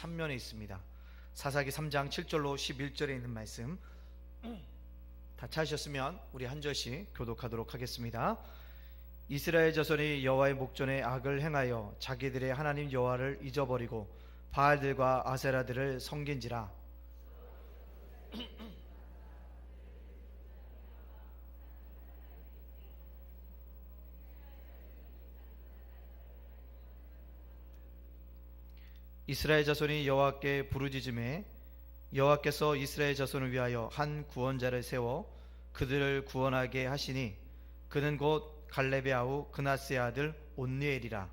3면에 있습니다. 사사기 3장 7절로 11절에 있는 말씀 다 찾으셨으면 우리 한 절씩 교독하도록 하겠습니다. 이스라엘 자손이 여호와의 목전에 악을 행하여 자기들의 하나님 여호와를 잊어버리고 바알들과 아세라들을 섬긴지라. 이스라엘 자손이 여호와께 부르짖음에 여호와께서 이스라엘 자손을 위하여 한 구원자를 세워 그들을 구원하게 하시니 그는 곧 갈렙의 아우 그나스의 아들 온니엘이라.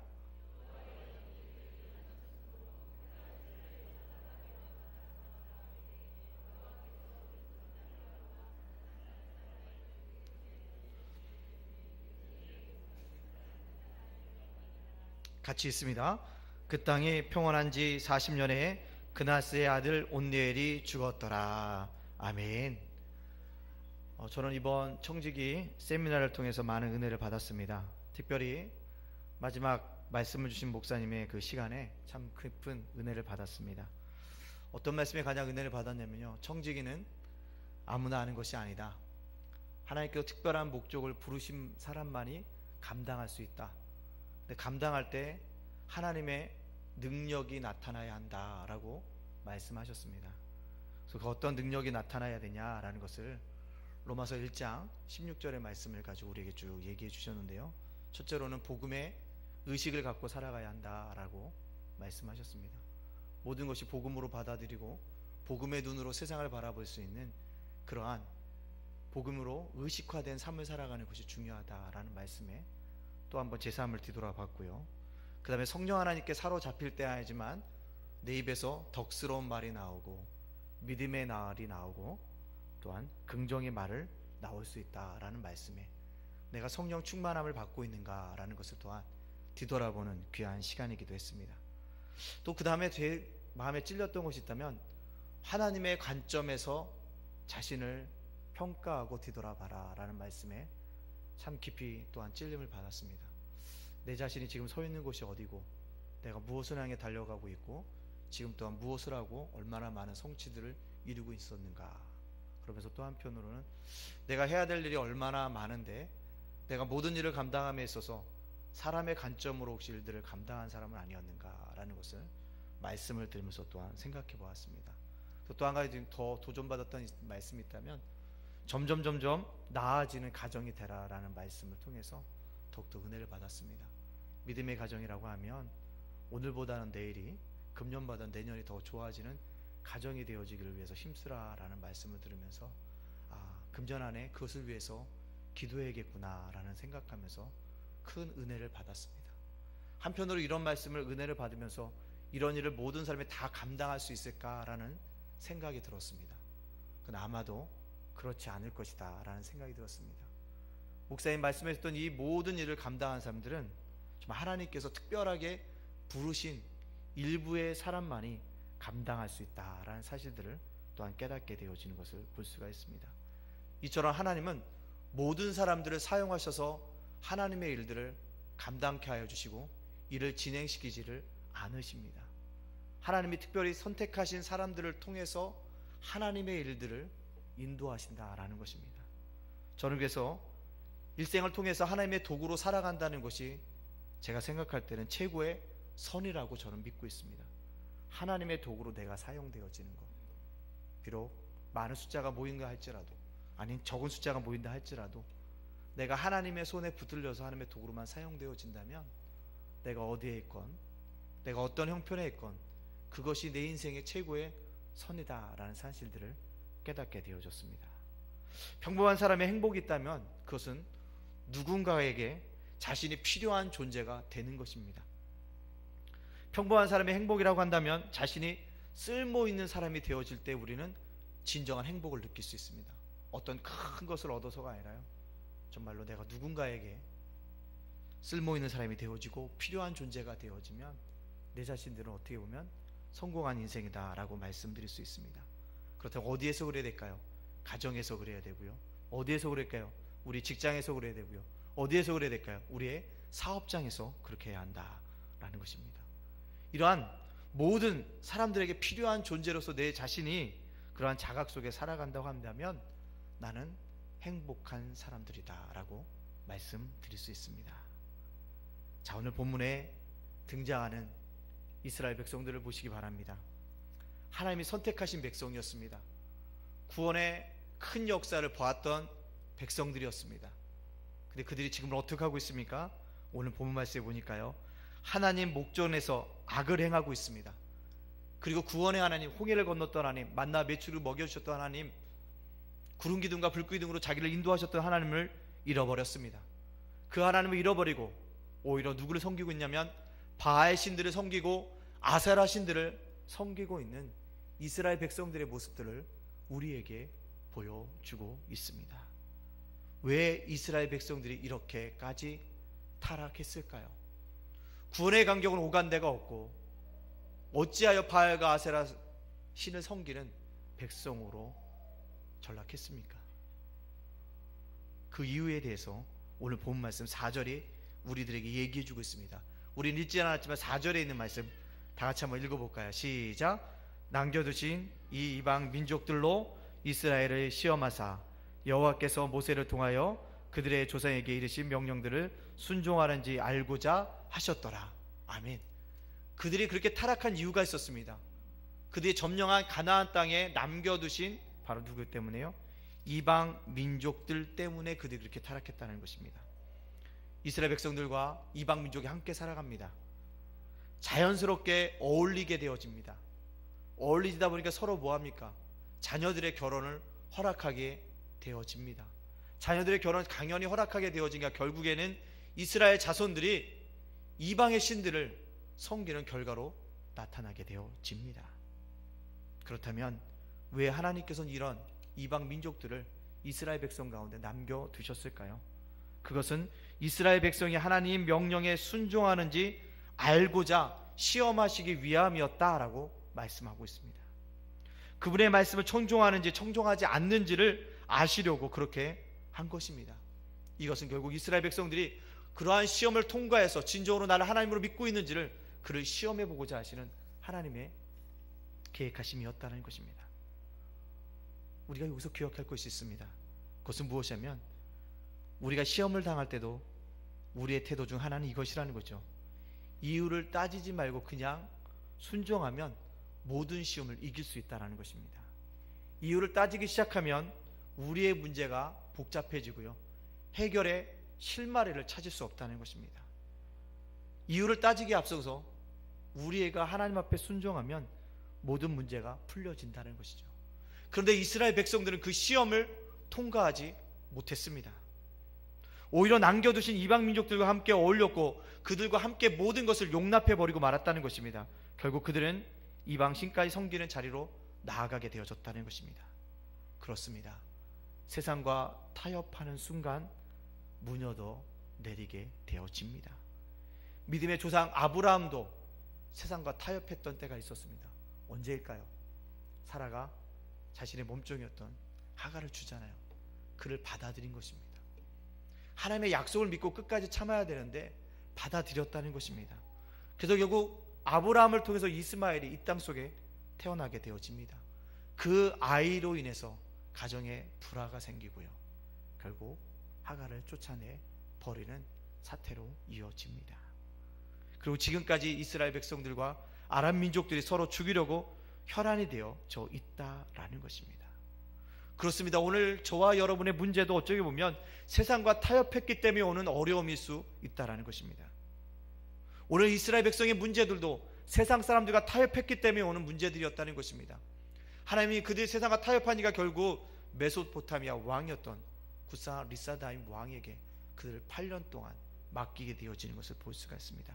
같이 있습니다. 그 땅이 평안한 지 40년에 그나스의 아들 온니엘이 죽었더라. 아멘. 저는 이번 청지기 세미나를 통해서 많은 은혜를 받았습니다. 특별히 마지막 말씀을 주신 목사님의 그 시간에 참 깊은 은혜를 받았습니다. 어떤 말씀에 가장 은혜를 받았냐면요, 청지기는 아무나 하는 것이 아니다. 하나님께서 특별한 목적을 부르신 사람만이 감당할 수 있다. 근데 감당할 때 하나님의 능력이 나타나야 한다라고 말씀하셨습니다. 그래서 그 어떤 능력이 나타나야 되냐라는 것을 로마서 1장 16절의 말씀을 가지고 우리에게 쭉 얘기해 주셨는데요, 첫째로는 복음의 의식을 갖고 살아가야 한다라고 말씀하셨습니다. 모든 것이 복음으로 받아들이고 복음의 눈으로 세상을 바라볼 수 있는 그러한 복음으로 의식화된 삶을 살아가는 것이 중요하다라는 말씀에 또 한번 제 삶을 뒤돌아봤고요. 그 다음에 성령 하나님께 사로잡힐 때야지만 내 입에서 덕스러운 말이 나오고 믿음의 말이 나오고 또한 긍정의 말을 나올 수 있다라는 말씀에 내가 성령 충만함을 받고 있는가 라는 것을 또한 뒤돌아보는 귀한 시간이기도 했습니다. 또 그 다음에 제 마음에 찔렸던 것이 있다면 하나님의 관점에서 자신을 평가하고 뒤돌아봐라 라는 말씀에 참 깊이 또한 찔림을 받았습니다. 내 자신이 지금 서 있는 곳이 어디고 내가 무엇을 향해 달려가고 있고 지금 또한 무엇을 하고 얼마나 많은 성취들을 이루고 있었는가. 그러면서 또 한편으로는 내가 해야 될 일이 얼마나 많은데 내가 모든 일을 감당함에 있어서 사람의 관점으로 혹시 일들을 감당한 사람은 아니었는가 라는 것을 말씀을 들으면서 또한 생각해 보았습니다. 또 한 가지 더 도전받았던 말씀이 있다면 점점 나아지는 가정이 되라 라는 말씀을 통해서 더욱더 은혜를 받았습니다. 믿음의 가정이라고 하면 오늘보다는 내일이, 금년보다는 내년이 더 좋아지는 가정이 되어지기를 위해서 힘쓰라 라는 말씀을 들으면서 금년 안에 그것을 위해서 기도해야겠구나 라는 생각하면서 큰 은혜를 받았습니다. 한편으로 이런 말씀을 은혜를 받으면서 이런 일을 모든 사람이 다 감당할 수 있을까라는 생각이 들었습니다. 그건 아마도 그렇지 않을 것이다 라는 생각이 들었습니다. 목사님 말씀하셨던 이 모든 일을 감당한 사람들은 정말 하나님께서 특별하게 부르신 일부의 사람만이 감당할 수 있다라는 사실들을 또한 깨닫게 되어지는 것을 볼 수가 있습니다. 이처럼 하나님은 모든 사람들을 사용하셔서 하나님의 일들을 감당케 하여 주시고 이를 진행시키지를 않으십니다. 하나님이 특별히 선택하신 사람들을 통해서 하나님의 일들을 인도하신다라는 것입니다. 저는 그래서 일생을 통해서 하나님의 도구로 살아간다는 것이 제가 생각할 때는 최고의 선이라고 저는 믿고 있습니다. 하나님의 도구로 내가 사용되어지는 것. 비록 많은 숫자가 모인다 할지라도, 아니 적은 숫자가 모인다 할지라도 내가 하나님의 손에 붙들려서 하나님의 도구로만 사용되어진다면 내가 어디에 있건 내가 어떤 형편에 있건 그것이 내 인생의 최고의 선이다라는 사실들을 깨닫게 되어졌습니다. 평범한 사람의 행복이 있다면 그것은 누군가에게 자신이 필요한 존재가 되는 것입니다. 평범한 사람의 행복이라고 한다면 자신이 쓸모있는 사람이 되어질 때 우리는 진정한 행복을 느낄 수 있습니다. 어떤 큰 것을 얻어서가 아니라요, 정말로 내가 누군가에게 쓸모있는 사람이 되어지고 필요한 존재가 되어지면 내 자신들은 어떻게 보면 성공한 인생이다 라고 말씀드릴 수 있습니다. 그렇다면 어디에서 그래야 될까요? 가정에서 그래야 되고요. 어디에서 그럴까요? 우리 직장에서 그래야 되고요. 어디에서 그래야 될까요? 우리의 사업장에서 그렇게 해야 한다라는 것입니다. 이러한 모든 사람들에게 필요한 존재로서 내 자신이 그러한 자각 속에 살아간다고 한다면 나는 행복한 사람들이다 라고 말씀드릴 수 있습니다. 자, 오늘 본문에 등장하는 이스라엘 백성들을 보시기 바랍니다. 하나님이 선택하신 백성이었습니다. 구원의 큰 역사를 보았던 백성들이었습니다. 근데 그들이 지금 어떻게 하고 있습니까? 오늘 본문 말씀에 보니까요, 하나님 목전에서 악을 행하고 있습니다. 그리고 구원의 하나님, 홍해를 건넜던 하나님, 만나 메추를 먹여주셨던 하나님, 구름 기둥과 불 기둥으로 자기를 인도하셨던 하나님을 잃어버렸습니다. 그 하나님을 잃어버리고 오히려 누구를 섬기고 있냐면 바알 신들을 섬기고 아세라 신들을 섬기고 있는 이스라엘 백성들의 모습들을 우리에게 보여주고 있습니다. 왜 이스라엘 백성들이 이렇게까지 타락했을까요? 구원의 간격은 오간 데가 없고 어찌하여 바알과 아세라 신을 섬기는 백성으로 전락했습니까? 그 이유에 대해서 오늘 본 말씀 4절이 우리들에게 얘기해 주고 있습니다. 우리는 읽지 않았지만 4절에 있는 말씀 다 같이 한번 읽어볼까요? 시작. 남겨두신 이 이방 민족들로 이스라엘을 시험하사 여호와께서 모세를 통하여 그들의 조상에게 이르신 명령들을 순종하는지 알고자 하셨더라. 아멘. 그들이 그렇게 타락한 이유가 있었습니다. 그들이 점령한 가나안 땅에 남겨두신 바로 누구 때문에요? 이방 민족들 때문에 그들이 그렇게 타락했다는 것입니다. 이스라엘 백성들과 이방 민족이 함께 살아갑니다. 자연스럽게 어울리게 되어집니다. 어울리다 보니까 서로 뭐합니까? 자녀들의 결혼을 허락하게 되어집니다. 자녀들의 결혼을 당연히 허락하게 되어지니까 결국에는 이스라엘 자손들이 이방의 신들을 섬기는 결과로 나타나게 되어집니다. 그렇다면 왜 하나님께서는 이런 이방 민족들을 이스라엘 백성 가운데 남겨두셨을까요? 그것은 이스라엘 백성이 하나님 명령에 순종하는지 알고자 시험하시기 위함이었다라고 말씀하고 있습니다. 그분의 말씀을 청종하는지 청종하지 않는지를 아시려고 그렇게 한 것입니다. 이것은 결국 이스라엘 백성들이 그러한 시험을 통과해서 진정으로 나를 하나님으로 믿고 있는지를 그를 시험해 보고자 하시는 하나님의 계획하심이었다는 것입니다. 우리가 여기서 기억할 것이 있습니다. 그것은 무엇이냐면 우리가 시험을 당할 때도 우리의 태도 중 하나는 이것이라는 거죠. 이유를 따지지 말고 그냥 순종하면 모든 시험을 이길 수 있다는 것입니다. 이유를 따지기 시작하면 우리의 문제가 복잡해지고요, 해결의 실마리를 찾을 수 없다는 것입니다. 이유를 따지기에 앞서서 우리가 하나님 앞에 순종하면 모든 문제가 풀려진다는 것이죠. 그런데 이스라엘 백성들은 그 시험을 통과하지 못했습니다. 오히려 남겨두신 이방 민족들과 함께 어울렸고 그들과 함께 모든 것을 용납해버리고 말았다는 것입니다. 결국 그들은 이방 신까지 섬기는 자리로 나아가게 되어졌다는 것입니다. 그렇습니다. 세상과 타협하는 순간 무너져 내리게 되어집니다. 믿음의 조상 아브라함도 세상과 타협했던 때가 있었습니다. 언제일까요? 사라가 자신의 몸종이었던 하갈을 주잖아요. 그를 받아들인 것입니다. 하나님의 약속을 믿고 끝까지 참아야 되는데 받아들였다는 것입니다. 그래서 결국 아브라함을 통해서 이스마엘이 이 땅 속에 태어나게 되어집니다. 그 아이로 인해서 가정에 불화가 생기고요, 결국 하갈을 쫓아내 버리는 사태로 이어집니다. 그리고 지금까지 이스라엘 백성들과 아람 민족들이 서로 죽이려고 혈안이 되어져 있다라는 것입니다. 그렇습니다. 오늘 저와 여러분의 문제도 어쩌게 보면 세상과 타협했기 때문에 오는 어려움일 수 있다라는 것입니다. 오늘 이스라엘 백성의 문제들도 세상 사람들과 타협했기 때문에 오는 문제들이었다는 것입니다. 하나님이 그들이 세상과 타협하니까 결국 메소포타미아 왕이었던 구사 리사다임 왕에게 그들을 8년 동안 맡기게 되어지는 것을 볼 수가 있습니다.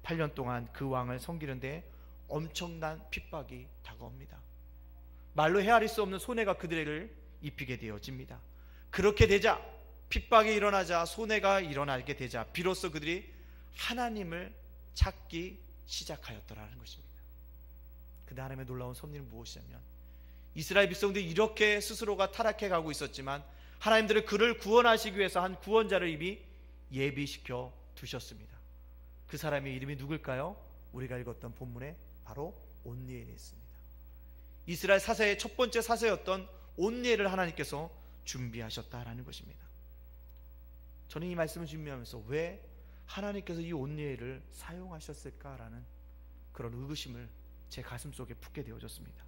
8년 동안 그 왕을 섬기는데 엄청난 핍박이 다가옵니다. 말로 헤아릴 수 없는 손해가 그들을 입히게 되어집니다. 그렇게 되자, 핍박이 일어나자, 손해가 일어나게 되자 비로소 그들이 하나님을 찾기 시작하였더라는 것입니다. 그 하나님의 놀라운 섭리는 무엇이냐면 이스라엘 백성들이 이렇게 스스로가 타락해 가고 있었지만 하나님들은 그를 구원하시기 위해서 한 구원자를 이미 예비시켜 두셨습니다. 그 사람의 이름이 누굴까요? 우리가 읽었던 본문의 바로 온니엘이 있습니다. 이스라엘 사사의 첫 번째 사사였던 온니엘을 하나님께서 준비하셨다라는 것입니다. 저는 이 말씀을 준비하면서 왜 하나님께서 이 온니엘을 사용하셨을까라는 그런 의구심을 제 가슴 속에 품게 되어졌습니다.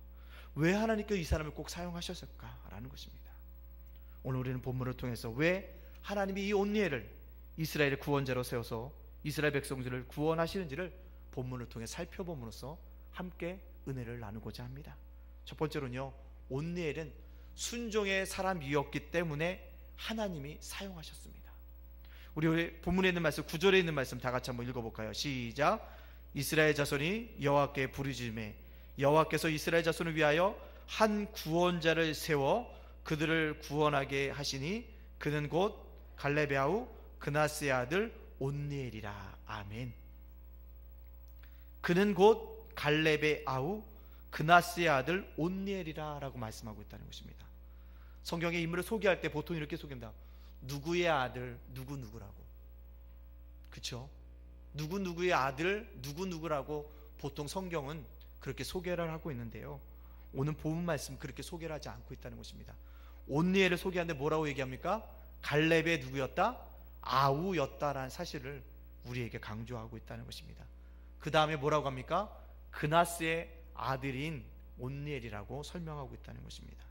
왜 하나님께서 이 사람을 꼭 사용하셨을까라는 것입니다. 오늘 우리는 본문을 통해서 왜 하나님이 이 온니엘을 이스라엘의 구원자로 세워서 이스라엘 백성들을 구원하시는지를 본문을 통해 살펴봄으로써 함께 은혜를 나누고자 합니다. 첫 번째로는요, 온니엘은 순종의 사람이었기 때문에 하나님이 사용하셨습니다. 우리 본문에 있는 말씀, 9절에 있는 말씀 다 같이 한번 읽어볼까요? 시작. 이스라엘 자손이 여호와께 부르짖음에 여호와께서 이스라엘 자손을 위하여 한 구원자를 세워 그들을 구원하게 하시니 그는 곧 갈렙의 아우 그나스의 아들 온니엘이라. 아멘. 그는 곧 갈렙의 아우 그나스의 아들 온니엘이라 라고 말씀하고 있다는 것입니다. 성경의 인물을 소개할 때 보통 이렇게 소개합니다. 누구의 아들 누구누구라고. 그렇죠? 누구누구의 아들 누구누구라고 보통 성경은 그렇게 소개를 하고 있는데요, 오늘 본문 말씀 그렇게 소개를 하지 않고 있다는 것입니다. 온니엘을 소개하는데 뭐라고 얘기합니까? 갈렙의 누구였다? 아우였다라는 사실을 우리에게 강조하고 있다는 것입니다. 그 다음에 뭐라고 합니까? 그나스의 아들인 온니엘이라고 설명하고 있다는 것입니다.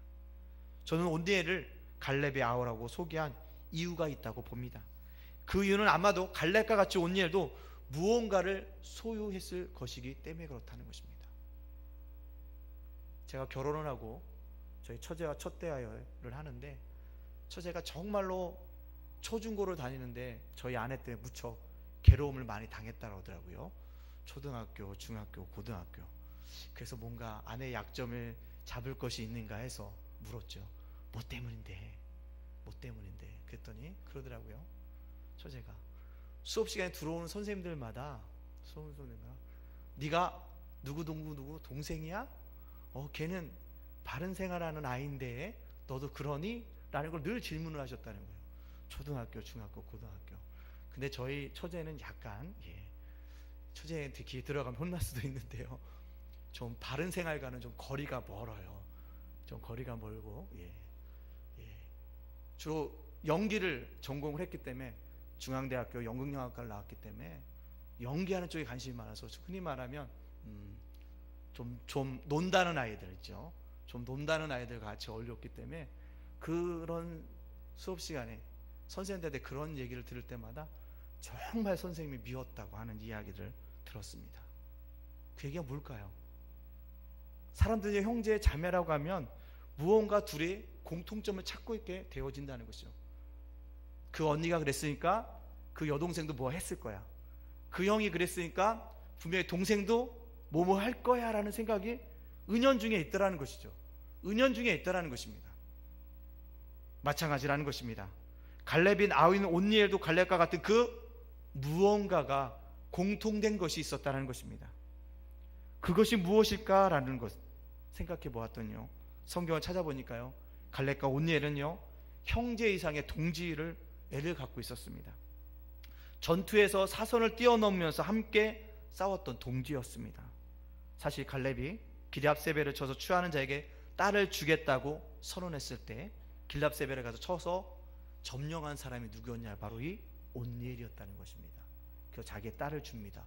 저는 온니엘을 갈렙의 아우라고 소개한 이유가 있다고 봅니다. 그 이유는 아마도 갈렙과 같이 온니엘도 무언가를 소유했을 것이기 때문에 그렇다는 것입니다. 제가 결혼을 하고 저희 처제와 첫 대화를 하는데, 처제가 정말로 초중고를 다니는데 저희 아내 때문에 무척 괴로움을 많이 당했다고 하더라고요. 초등학교, 중학교, 고등학교. 그래서 뭔가 아내의 약점을 잡을 것이 있는가 해서 물었죠. 뭐 때문인데? 뭐 때문인데? 그랬더니 그러더라고요. 처제가 수업 시간에 들어오는 선생님들마다 네가 누구 동생이야? 걔는 바른 생활하는 아이인데 너도 그러니? 라는 걸 늘 질문을 하셨다는 거예요. 초등학교, 중학교, 고등학교. 근데 저희 처제는 약간 처제한테 귀에 들어가면 혼날 수도 있는데요, 좀 바른 생활과는 좀 거리가 멀어요. 좀 거리가 멀고 주로 연기를 전공을 했기 때문에 중앙대학교 연극영화과를 나왔기 때문에 연기하는 쪽에 관심이 많아서 흔히 말하면 좀 논다는 아이들 있죠. 좀 논다는 아이들과 같이 어울렸기 때문에 그런 수업 시간에 선생님들한테 그런 얘기를 들을 때마다 정말 선생님이 미웠다고 하는 이야기를 들었습니다. 그 얘기가 뭘까요? 사람들이 형제 자매라고 하면 무언가 둘이 공통점을 찾고 있게 되어진다는 것이죠. 그 언니가 그랬으니까 그 여동생도 뭐 했을 거야. 그 형이 그랬으니까 분명히 동생도 뭐뭐 할 거야 라는 생각이 은연중에 있더라는 것이죠. 은연중에 있더라는 것입니다. 마찬가지라는 것입니다. 갈렙인 아우인 온니엘도 갈렙과 같은 그 무언가가 공통된 것이 있었다는 것입니다. 그것이 무엇일까라는 것 생각해 보았더니요, 성경을 찾아보니까요, 갈렙과 온니엘은요 형제 이상의 동지를 애를 갖고 있었습니다. 전투에서 사선을 뛰어넘으면서 함께 싸웠던 동지였습니다. 사실 갈렙이 길압세벨을 쳐서 추하는 자에게 딸을 주겠다고 선언했을 때 길압세벨에 가서 쳐서 점령한 사람이 누구였냐? 바로 이 온니엘이었다는 것입니다. 그래서 자기의 딸을 줍니다.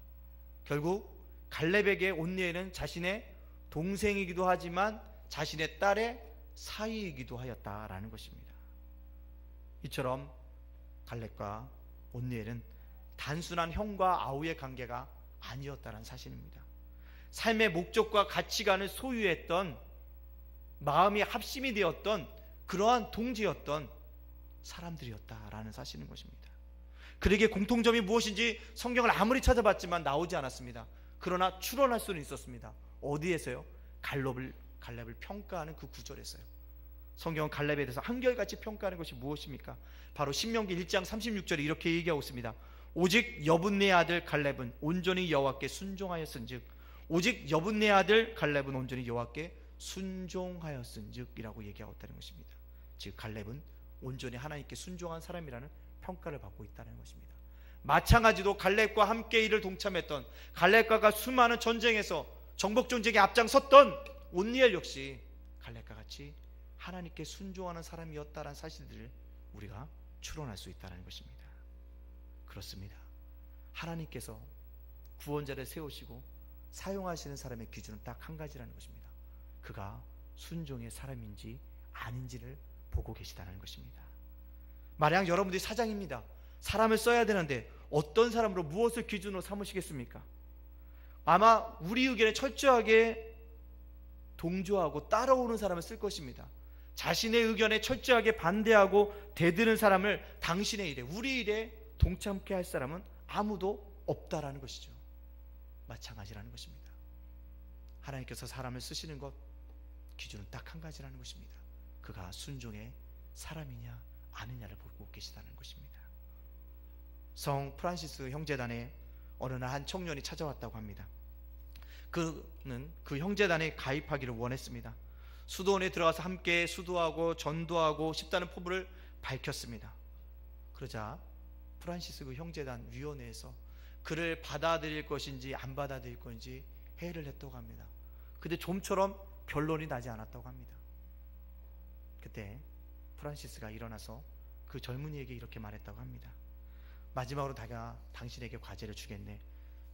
결국 갈렙에게 온니엘은 자신의 동생이기도 하지만 자신의 딸의 사위이기도 하였다라는 것입니다. 이처럼 갈렙과 온니엘은 단순한 형과 아우의 관계가 아니었다는 사실입니다. 삶의 목적과 가치관을 소유했던, 마음이 합심이 되었던 그러한 동지였던 사람들이었다라는 사실인 것입니다. 그에게 공통점이 무엇인지 성경을 아무리 찾아봤지만 나오지 않았습니다. 그러나 추론할 수는 있었습니다. 어디에서요? 갈렙을 평가하는 그 구절에서요. 성경은 갈렙에 대해서 한결같이 평가하는 것이 무엇입니까? 바로 신명기 1장 36절에 이렇게 얘기하고 있습니다. 오직 여분네 아들 갈렙은 온전히 여호와께 순종하였은즉, 오직 여분네 아들 갈렙은 온전히 여호와께 순종하였은즉 이라고 얘기하고 있다는 것입니다. 즉 갈렙은 온전히 하나님께 순종한 사람이라는 평가를 받고 있다는 것입니다. 마찬가지로 갈렙과 함께 일을 동참했던, 갈렙과 수많은 전쟁에서 정복 전쟁에 앞장섰던 온니엘 역시 갈렙과 같이 하나님께 순종하는 사람이었다는 사실들을 우리가 추론할 수 있다는 것입니다. 그렇습니다. 하나님께서 구원자를 세우시고 사용하시는 사람의 기준은 딱 한 가지라는 것입니다. 그가 순종의 사람인지 아닌지를 보고 계시다는 것입니다. 만약 여러분들이 사장입니다. 사람을 써야 되는데 어떤 사람으로 무엇을 기준으로 삼으시겠습니까? 아마 우리 의견에 철저하게 동조하고 따라오는 사람을 쓸 것입니다. 자신의 의견에 철저하게 반대하고 대드는 사람을 당신의 일에, 우리 일에 동참케 할 사람은 아무도 없다라는 것이죠. 마찬가지라는 것입니다. 하나님께서 사람을 쓰시는 것 기준은 딱 한 가지라는 것입니다. 그가 순종의 사람이냐 아니냐를 보고 계시다는 것입니다. 성 프란시스 형제단에 어느 날 한 청년이 찾아왔다고 합니다. 그는 그 형제단에 가입하기를 원했습니다. 수도원에 들어가서 함께 수도하고 전도하고 싶다는 포부를 밝혔습니다. 그러자 프란시스 그 형제단 위원회에서 그를 받아들일 것인지 안 받아들일 것인지 회의를 했다고 합니다. 근데 좀처럼 결론이 나지 않았다고 합니다. 그때 프란시스가 일어나서 그 젊은이에게 이렇게 말했다고 합니다. 마지막으로 내가 당신에게 과제를 주겠네.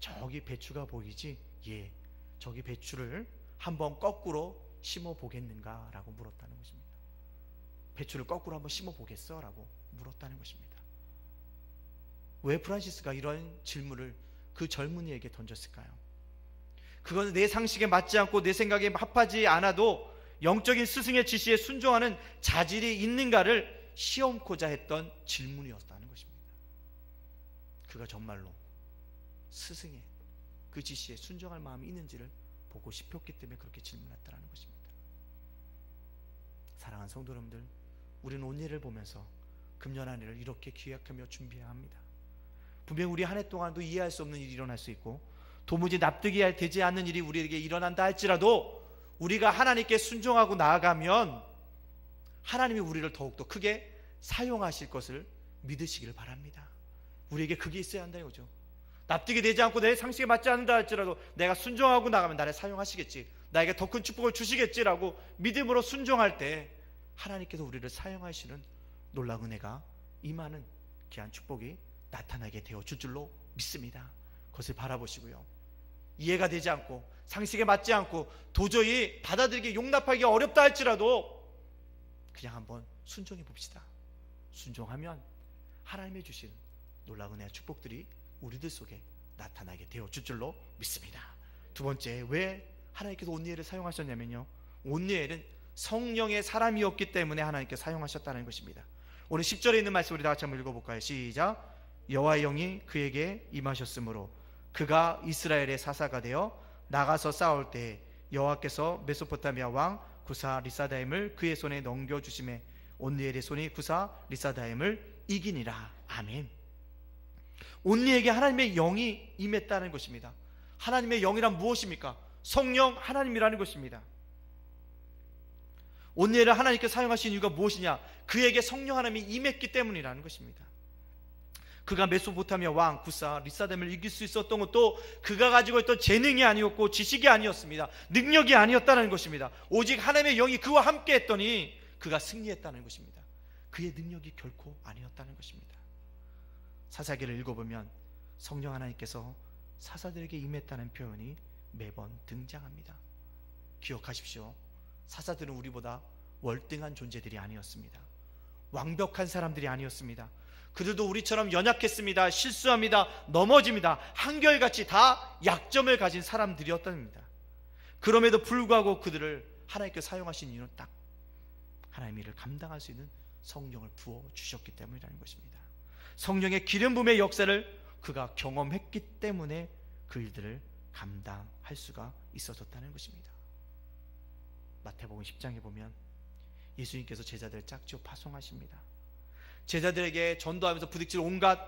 저기 배추가 보이지? 예, 저기 배추를 한번 거꾸로 심어 보겠는가? 라고 물었다는 것입니다. 배추를 거꾸로 한번 심어 보겠어? 라고 물었다는 것입니다. 왜 프란시스가 이런 질문을 그 젊은이에게 던졌을까요? 그건 내 상식에 맞지 않고 내 생각에 합하지 않아도 영적인 스승의 지시에 순종하는 자질이 있는가를 시험코자 했던 질문이었다는 것입니다. 그가 정말로 스승의 그 지시에 순종할 마음이 있는지를 보고 싶었기 때문에 그렇게 질문했다는 것입니다. 사랑하는 성도 여러분들, 우리는 온예를 보면서 금년 한 해를 이렇게 기약하며 준비해야 합니다. 분명 우리 한 해 동안도 이해할 수 없는 일이 일어날 수 있고 도무지 납득이 되지 않는 일이 우리에게 일어난다 할지라도 우리가 하나님께 순종하고 나아가면 하나님이 우리를 더욱더 크게 사용하실 것을 믿으시기를 바랍니다. 우리에게 그게 있어야 한다는 거죠. 납득이 되지 않고 내 상식에 맞지 않는다 할지라도 내가 순종하고 나가면 나를 사용하시겠지, 나에게 더 큰 축복을 주시겠지라고 믿음으로 순종할 때 하나님께서 우리를 사용하시는 놀라운 은혜가 임하는 귀한 축복이 나타나게 되어줄 줄로 믿습니다. 그것을 바라보시고요, 이해가 되지 않고 상식에 맞지 않고 도저히 받아들이기 용납하기 어렵다 할지라도 그냥 한번 순종해 봅시다. 순종하면 하나님의 주신 놀라운 은혜와 축복들이 우리들 속에 나타나게 되어줄 줄로 믿습니다. 두 번째, 왜 하나님께서 온니엘을 사용하셨냐면요, 온니엘은 성령의 사람이었기 때문에 하나님께서 사용하셨다는 것입니다. 오늘 10절에 있는 말씀 우리 다 같이 한번 읽어볼까요? 시작. 여호와의 영이 그에게 임하셨으므로 그가 이스라엘의 사사가 되어 나가서 싸울 때 여호와께서 메소포타미아 왕 구사 리사다임을 그의 손에 넘겨주심에 온니엘의 손이 구사 리사다임을 이기니라. 아멘. 온니에게 하나님의 영이 임했다는 것입니다. 하나님의 영이란 무엇입니까? 성령 하나님이라는 것입니다. 온니엘을 하나님께 사용하신 이유가 무엇이냐? 그에게 성령 하나님이 임했기 때문이라는 것입니다. 그가 메소포타미아 왕 구사 리사다임을 이길 수 있었던 것도 그가 가지고 있던 재능이 아니었고 지식이 아니었습니다. 능력이 아니었다는 것입니다. 오직 하나님의 영이 그와 함께 했더니 그가 승리했다는 것입니다. 그의 능력이 결코 아니었다는 것입니다. 사사기를 읽어보면 성령 하나님께서 사사들에게 임했다는 표현이 매번 등장합니다. 기억하십시오. 사사들은 우리보다 월등한 존재들이 아니었습니다. 완벽한 사람들이 아니었습니다. 그들도 우리처럼 연약했습니다. 실수합니다. 넘어집니다. 한결같이 다 약점을 가진 사람들이었답니다. 그럼에도 불구하고 그들을 하나님께서 사용하신 이유는 딱 하나님의 일을 감당할 수 있는 성령을 부어주셨기 때문이라는 것입니다. 성령의 기름 부음의 역사를 그가 경험했기 때문에 그 일들을 감당할 수가 있어졌다는 것입니다. 마태복음 10장에 보면 예수님께서 제자들을 짝지어 파송하십니다. 제자들에게 전도하면서 부딪힐 온갖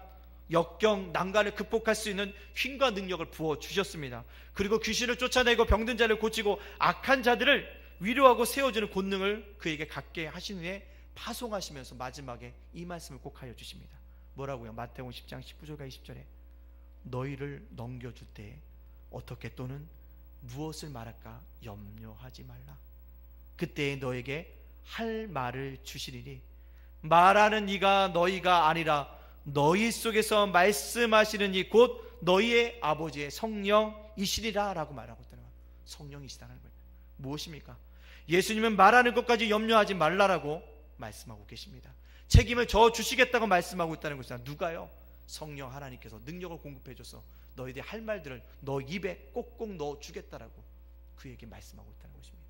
역경, 난관을 극복할 수 있는 힘과 능력을 부어주셨습니다. 그리고 귀신을 쫓아내고 병든 자를 고치고 악한 자들을 위로하고 세워주는 권능을 그에게 갖게 하신 후에 파송하시면서 마지막에 이 말씀을 꼭 하여 주십니다. 뭐라고요? 마태복음 10장 19절과 20절에 너희를 넘겨줄 때 어떻게 또는 무엇을 말할까 염려하지 말라. 그때에 너에게 할 말을 주시리니 말하는 이가 너희가 아니라 너희 속에서 말씀하시는 이 곧 너희의 아버지의 성령이시리라 라고 말하고 있다는 거예요. 성령이시다는 거예요. 무엇입니까? 예수님은 말하는 것까지 염려하지 말라라고 말씀하고 계십니다. 책임을 져 주시겠다고 말씀하고 있다는 것이다. 누가요? 성령 하나님께서 능력을 공급해 줘서 너희들이 할 말들을 너 입에 꼭꼭 넣어 주겠다라고 그에게 말씀하고 있다는 것입니다.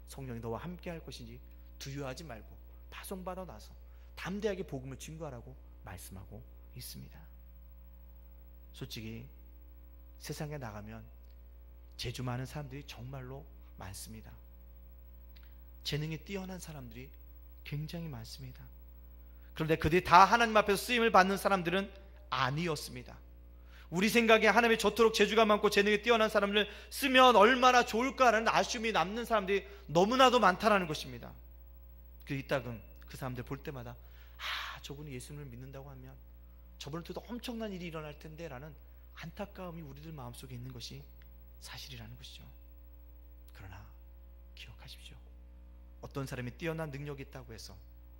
성령이 너와 함께 할 것이니 두려워하지 말고 파송받아 나서 담대하게 복음을 증거하라고 말씀하고 있습니다. 솔직히 세상에 나가면 재주 많은 사람들이 정말로 많습니다. 재능이 뛰어난 사람들이 굉장히 많습니다. 그런데 그들이 다 하나님 앞에서 쓰임을 받는 사람들은 아니었습니다. 우리 생각에 하나님이 저토록 재주가 많고 재능이 뛰어난 사람을 쓰면 얼마나 좋을까라는 아쉬움이 남는 사람들이 너무나도 많다는 것입니다. 그 이따금 그 사람들 볼 때마다 저분이 예수님을 믿는다고 하면 저분을 통해서 엄청난 일이 일어날 텐데 라는 안타까움이 우리들 마음속에 있는 것이 사실이라는 것이죠. 그러나 기억하십시오. 어떤 사람이 뛰어난 능력이 있다고 해서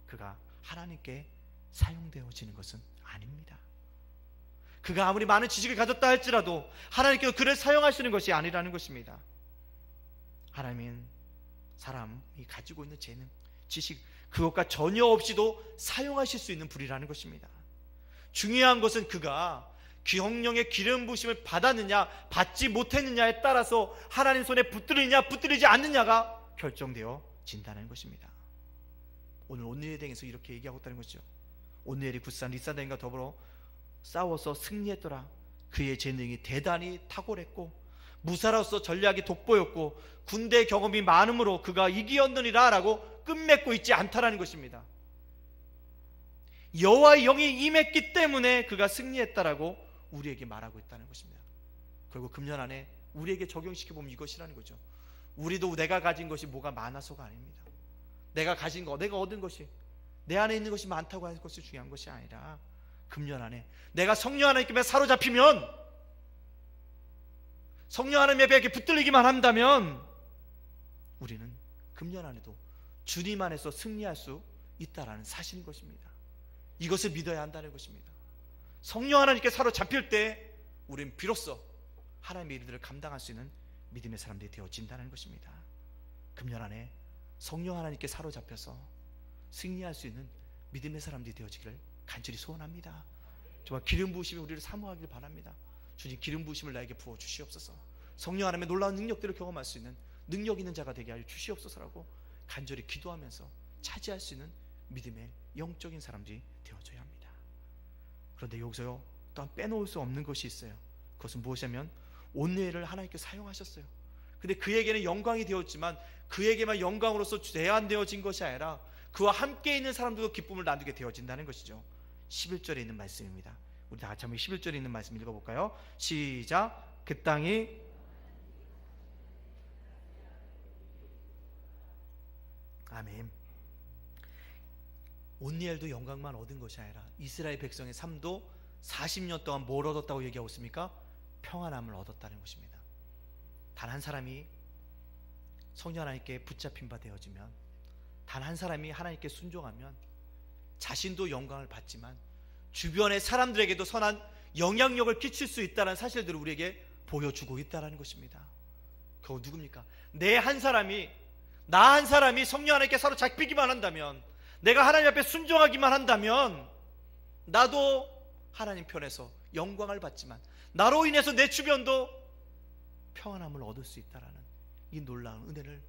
그가 하나님께 사용되어지는 것은 아닙니다. 그가 아무리 많은 지식을 가졌다 할지라도 하나님께서 그를 사용하시는 것이 아니라는 것입니다. 하나님은 사람이 가지고 있는 재능, 지식, 그것과 전혀 없이도 사용하실 수 있는 분이라는 것입니다. 중요한 것은 그가 성령의 기름 부으심을 받았느냐 받지 못했느냐에 따라서 하나님 손에 붙들리냐 붙들리지 않느냐가 결정되어진다는 것입니다. 오늘 온누리에 대해서 이렇게 얘기하고 있다는 것이죠. 온누리이 굿산 리사단과 더불어 싸워서 승리했더라. 그의 재능이 대단히 탁월했고 무사로서 전략이 돋보였고 군대 경험이 많음으로 그가 이기었느니라 라고 끝맺고 있지 않다라는 것입니다. 여호와의 영이 임했기 때문에 그가 승리했다라고 우리에게 말하고 있다는 것입니다. 결국 금년 안에 우리에게 적용시켜보면 이것이라는 거죠. 우리도 내가 가진 것이 뭐가 많아서가 아닙니다. 내가 가진 거, 내가 얻은 것이 내 안에 있는 것이 많다고 하는 것이 중요한 것이 아니라 금년 안에 내가 성령 하나님께 사로잡히면, 성령 하나님에 이렇게 붙들리기만 한다면 우리는 금년 안에도 주님 안에서 승리할 수 있다라는 사실인 것입니다. 이것을 믿어야 한다는 것입니다. 성령 하나님께 사로잡힐 때 우리는 비로소 하나님의 일들을 감당할 수 있는 믿음의 사람들이 되어진다는 것입니다. 금년 안에 성령 하나님께 사로잡혀서 승리할 수 있는 믿음의 사람들이 되어지기를 간절히 소원합니다. 정말 기름 부으심이 우리를 사모하기를 바랍니다. 주님, 기름 부으심을 나에게 부어 주시옵소서. 성령 하나님의 놀라운 능력들을 경험할 수 있는 능력 있는 자가 되게 하여 주시옵소서라고 간절히 기도하면서 차지할 수 있는 믿음의 영적인 사람들이 되어져야 합니다. 그런데 여기서요 또한 빼놓을 수 없는 것이 있어요. 그것은 무엇이냐면 온누리를 하나님께 사용하셨어요. 근데 그에게는 영광이 되었지만 그에게만 영광으로서 제한되어진 것이 아니라 그와 함께 있는 사람들도 기쁨을 나누게 되어진다는 것이죠. 11절에 있는 말씀입니다. 우리 다 같이 한번 11절에 있는 말씀 읽어볼까요? 시작. 그 땅이 아멘. 온니엘도 영광만 얻은 것이 아니라 이스라엘 백성의 삶도 40년 동안 뭘 얻었다고 얘기하고 있습니까? 평안함을 얻었다는 것입니다. 단 한 사람이 성령 하나님께 붙잡힌 바 되어지면, 단 한 사람이 하나님께 순종하면 자신도 영광을 받지만 주변의 사람들에게도 선한 영향력을 끼칠 수 있다는 사실들을 우리에게 보여주고 있다는 것입니다. 그거 누굽니까? 나 한 사람이 성령 하나님께 사로잡히기만 한다면, 내가 하나님 앞에 순종하기만 한다면 나도 하나님 편에서 영광을 받지만 나로 인해서 내 주변도 평안함을 얻을 수 있다는 이 놀라운 은혜를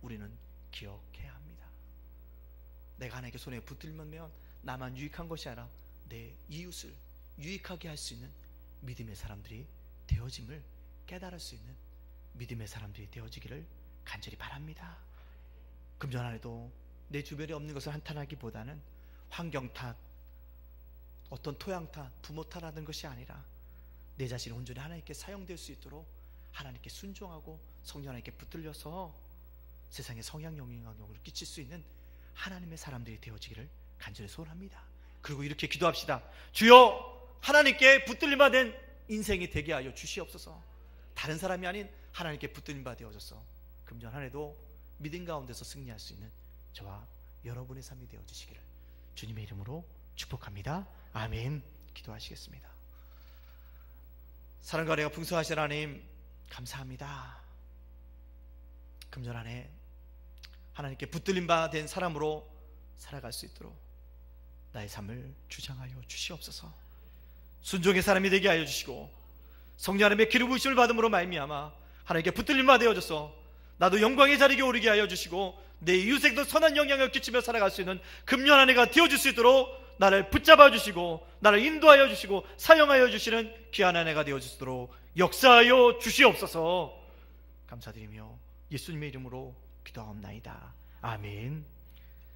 우리는 기억해야 합니다. 내가 하나님께 손에 붙들면 나만 유익한 것이 아니라 내 이웃을 유익하게 할 수 있는 믿음의 사람들이 되어짐을 깨달을 수 있는 믿음의 사람들이 되어지기를 간절히 바랍니다. 금년 안에도 내 주변에 없는 것을 한탄하기보다는 환경 탓, 어떤 토양 탓, 부모 탓하는 것이 아니라 내 자신이 온전히 하나님께 사용될 수 있도록 하나님께 순종하고 성령 하나님께 붙들려서 세상에 성향 영향력을 끼칠 수 있는 하나님의 사람들이 되어지기를 간절히 소원합니다. 그리고 이렇게 기도합시다. 주여, 하나님께 붙들림받은 인생이 되게 하여 주시옵소서. 다른 사람이 아닌 하나님께 붙들림 바 되어져서 금년 한 해도 믿음 가운데서 승리할 수 있는 저와 여러분의 삶이 되어 주시기를 주님의 이름으로 축복합니다. 아멘. 기도하시겠습니다. 사랑과 은혜가 풍성하신 하나님 감사합니다. 금년 한 해 하나님께 붙들림 바 된 사람으로 살아갈 수 있도록 나의 삶을 주장하여 주시옵소서. 순종의 사람이 되게 하여 주시고 성령 하나님의 기름 부으심을 받음으로 말미암아 하나님께 붙들림 바 되어져서 나도 영광의 자리에 오르게 하여 주시고 내 이웃에게도 선한 영향을 끼치며 살아갈 수 있는 금년 한 해가 되어줄 수 있도록 나를 붙잡아 주시고 나를 인도하여 주시고 사용하여 주시는 귀한 한 해가 되어줄 수 있도록 역사하여 주시옵소서. 감사드리며 예수님의 이름으로 기도하옵나이다. 아멘.